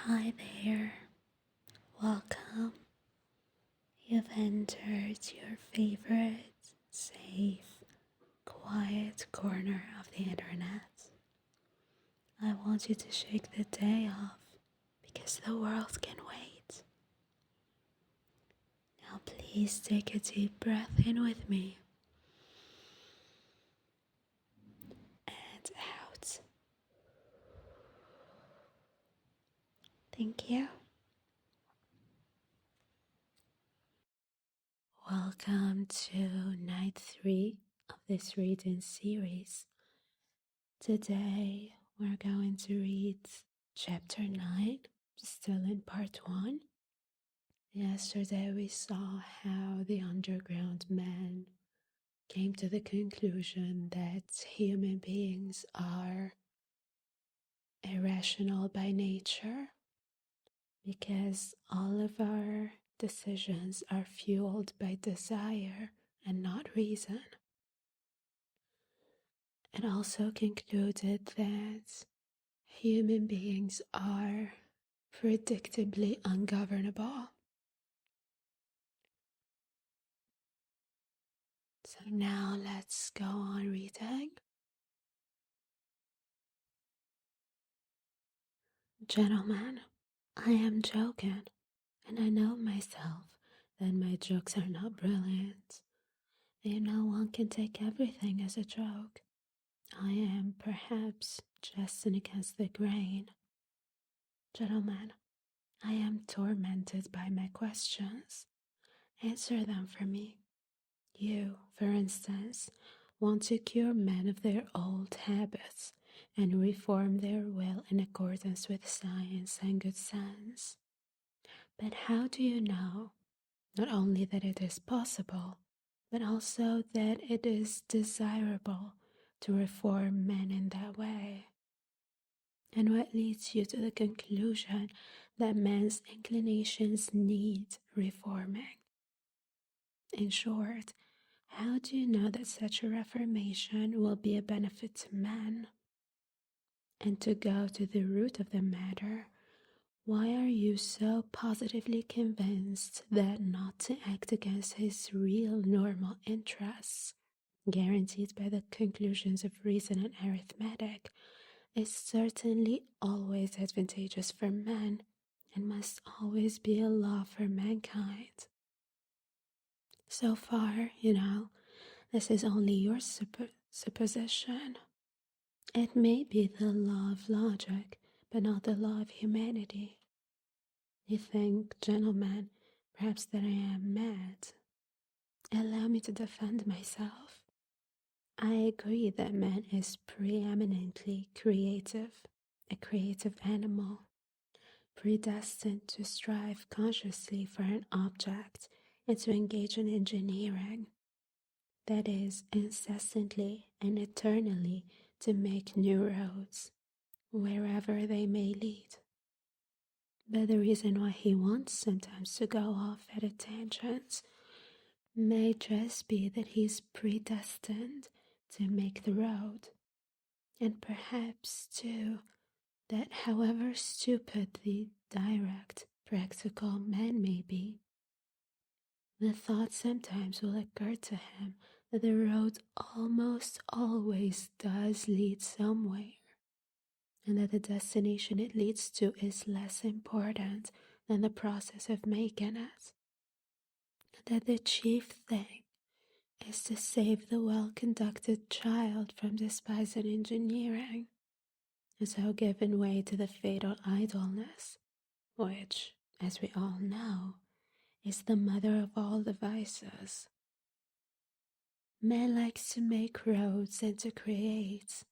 Hi there, welcome. You've entered your favorite, safe, quiet corner of the internet. I want you to shake the day off because the world can wait. Now please take a deep breath in with me and out. Thank you. Welcome to night 3 of this reading series. Today we're going to read chapter 9, still in part 1. Yesterday we saw how the underground man came to the conclusion that human beings are irrational by nature because all of our decisions are fueled by desire and not reason. It also concluded that human beings are predictably ungovernable. So now let's go on reading. Gentlemen, I am joking, and I know myself that my jokes are not brilliant. One can take everything as a joke. I am perhaps jesting against the grain. Gentlemen, I am tormented by my questions. Answer them for me. You, for instance, want to cure men of their old habits and reform their will in accordance with science and good sense. But how do you know not only that it is possible, but also that it is desirable to reform men in that way? And what leads you to the conclusion that man's inclinations need reforming? In short, how do you know that such a reformation will be a benefit to man? And to go to the root of the matter, why are you so positively convinced that not to act against his real normal interests, guaranteed by the conclusions of reason and arithmetic, is certainly always advantageous for man and must always be a law for mankind? So far, this is only your supposition. It may be the law of logic, but not the law of humanity. You think, gentlemen, perhaps that I am mad. Allow me to defend myself. I agree that man is preeminently creative, a creative animal, predestined to strive consciously for an object and to engage in engineering. That is, incessantly and eternally to make new roads, wherever they may lead. But the reason why he wants sometimes to go off at a tangent may just be that he's predestined to make the road, and perhaps, too, that however stupid the direct, practical man may be, the thought sometimes will occur to him that the road almost always does lead somewhere, and that the destination it leads to is less important than the process of making it, and that the chief thing is to save the well-conducted child from despising engineering, and so giving way to the fatal idleness, which, as we all know, is the mother of all the vices. Man likes to make roads and to create.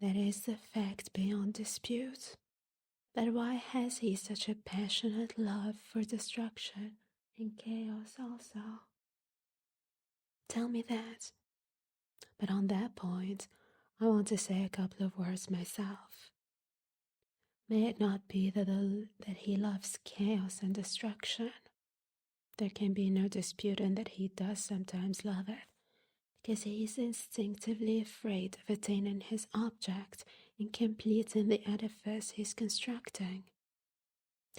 That is the fact beyond dispute. But why has he such a passionate love for destruction and chaos also? Tell me that. But on that point, I want to say a couple of words myself. May it not be that he loves chaos and destruction. There can be no dispute in that he does sometimes love it, because he is instinctively afraid of attaining his object and completing the edifice he's constructing.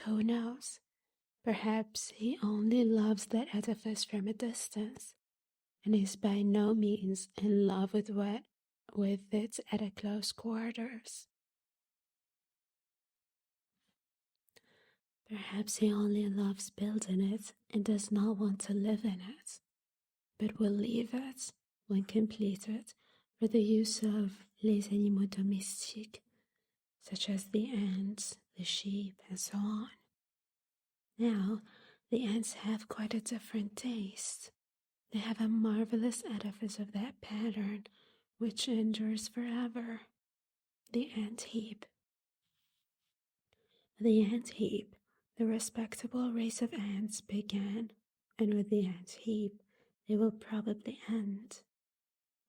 Who knows? Perhaps he only loves that edifice from a distance, and is by no means in love with it at a close quarters. Perhaps he only loves building it and does not want to live in it, but will leave it, when completed, for the use of les animaux domestiques, such as the ants, the sheep, and so on. Now, the ants have quite a different taste. They have a marvelous edifice of that pattern, which endures forever. The ant heap. The ant heap, the respectable race of ants began, and with the ant heap they will probably end,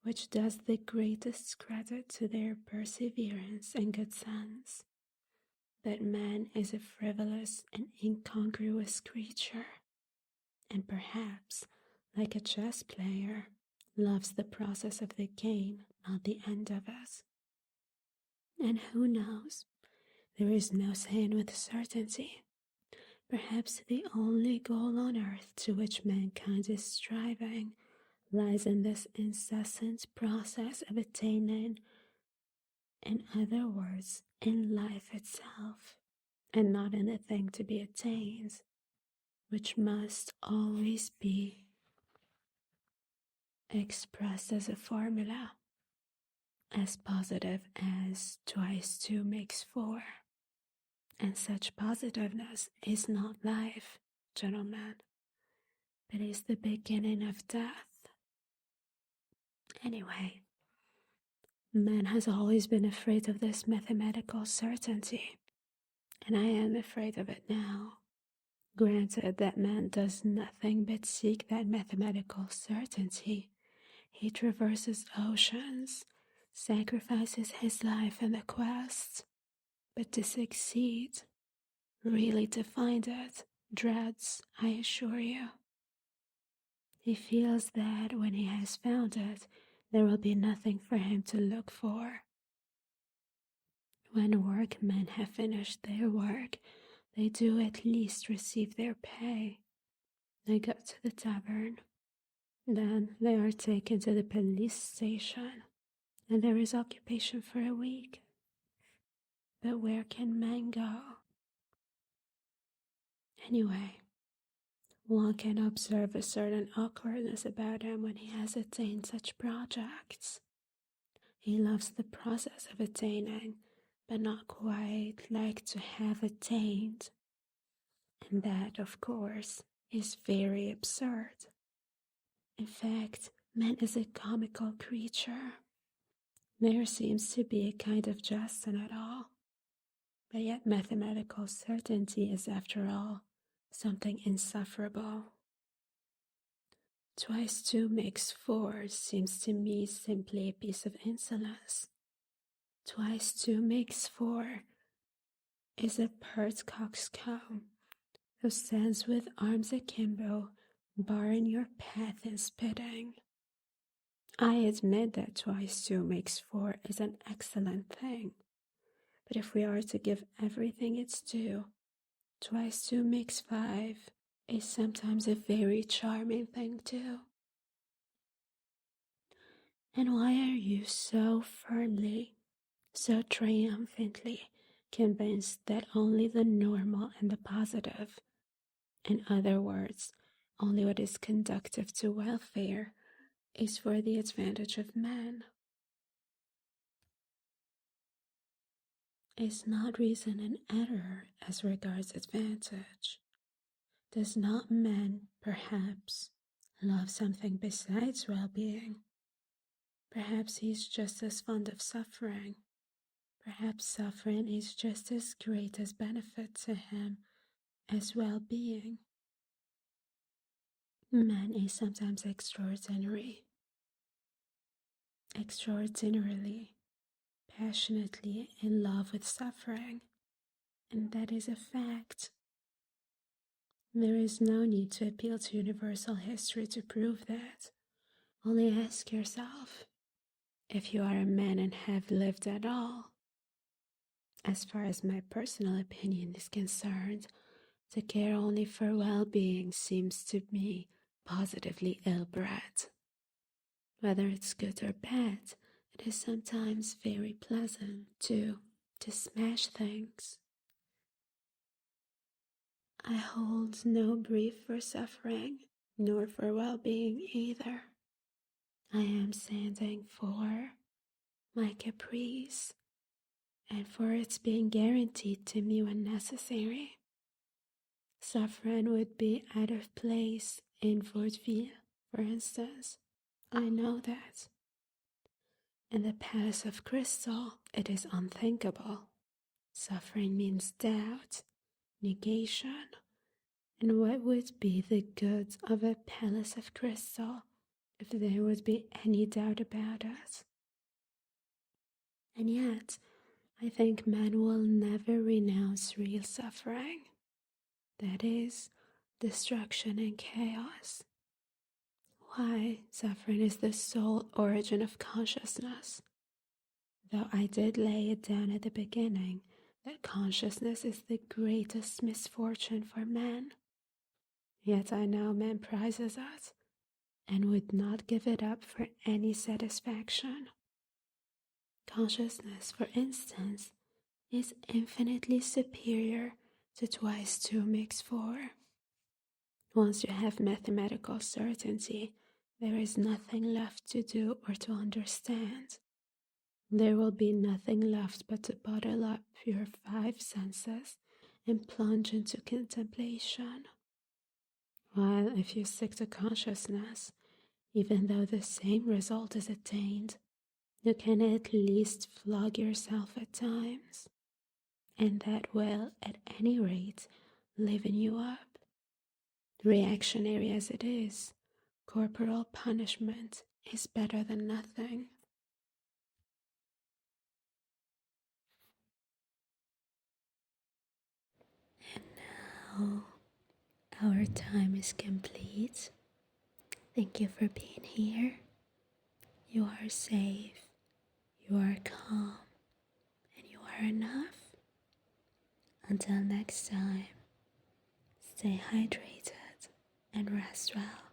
which does the greatest credit to their perseverance and good sense. But man is a frivolous and incongruous creature, and perhaps, like a chess player, loves the process of the game, not the end of it. And who knows? There is no saying with certainty. Perhaps the only goal on earth to which mankind is striving lies in this incessant process of attaining, in other words, in life itself, and not in the thing to be attained, which must always be expressed as a formula, as positive as twice two makes four. And such positiveness is not life, gentlemen, but is the beginning of death. Anyway, man has always been afraid of this mathematical certainty, and I am afraid of it now. Granted that man does nothing but seek that mathematical certainty. He traverses oceans, sacrifices his life in the quest, but to succeed, really to find it, dreads, I assure you. He feels that when he has found it, there will be nothing for him to look for. When workmen have finished their work, they do at least receive their pay. They go to the tavern. Then they are taken to the police station, and there is occupation for a week. But where can man go? Anyway, one can observe a certain awkwardness about him when he has attained such projects. He loves the process of attaining, but not quite like to have attained. And that, of course, is very absurd. In fact, man is a comical creature. There seems to be a kind of jest in it all. But yet mathematical certainty is, after all, something insufferable. Twice two makes four seems to me simply a piece of insolence. Twice two makes four is a pert coxcomb who stands with arms akimbo, barring your path and spitting. I admit that twice two makes four is an excellent thing, but if we are to give everything its due, twice two makes five is sometimes a very charming thing too. And why are you so firmly, so triumphantly convinced that only the normal and the positive, in other words, only what is conducive to welfare, is for the advantage of man? Is not reason an error as regards advantage? Does not man, perhaps, love something besides well-being? Perhaps he is just as fond of suffering. Perhaps suffering is just as great as benefit to him as well-being. Man is sometimes extraordinarily, passionately in love with suffering, and that is a fact. There is no need to appeal to universal history to prove that. Only ask yourself, if you are a man and have lived at all, As far as my personal opinion is concerned, to care only for well-being seems to me positively ill-bred. Whether it's good or bad, it is sometimes very pleasant to smash things. I hold no brief for suffering, nor for well-being either. I am standing for my caprice, and for its being guaranteed to me when necessary. Suffering would be out of place in vaudeville, for instance. I know that. In the Palace of Crystal, it is unthinkable. Suffering means doubt, negation, and what would be the good of a Palace of Crystal if there would be any doubt about it? And yet, I think man will never renounce real suffering. That is, destruction and chaos. Why, suffering is the sole origin of consciousness. Though I did lay it down at the beginning that consciousness is the greatest misfortune for man. Yet I know man prizes it and would not give it up for any satisfaction. Consciousness, for instance, is infinitely superior to twice 2 makes 4. Once you have mathematical certainty, there is nothing left to do or to understand. There will be nothing left but to bottle up your 5 senses and plunge into contemplation. While if you stick to consciousness, even though the same result is attained, you can at least flog yourself at times, and that will, at any rate, liven you up. Reactionary as it is, corporal punishment is better than nothing. And now our time is complete. Thank you for being here. You are safe, you are calm, and you are enough. Until next time, stay hydrated and rest well.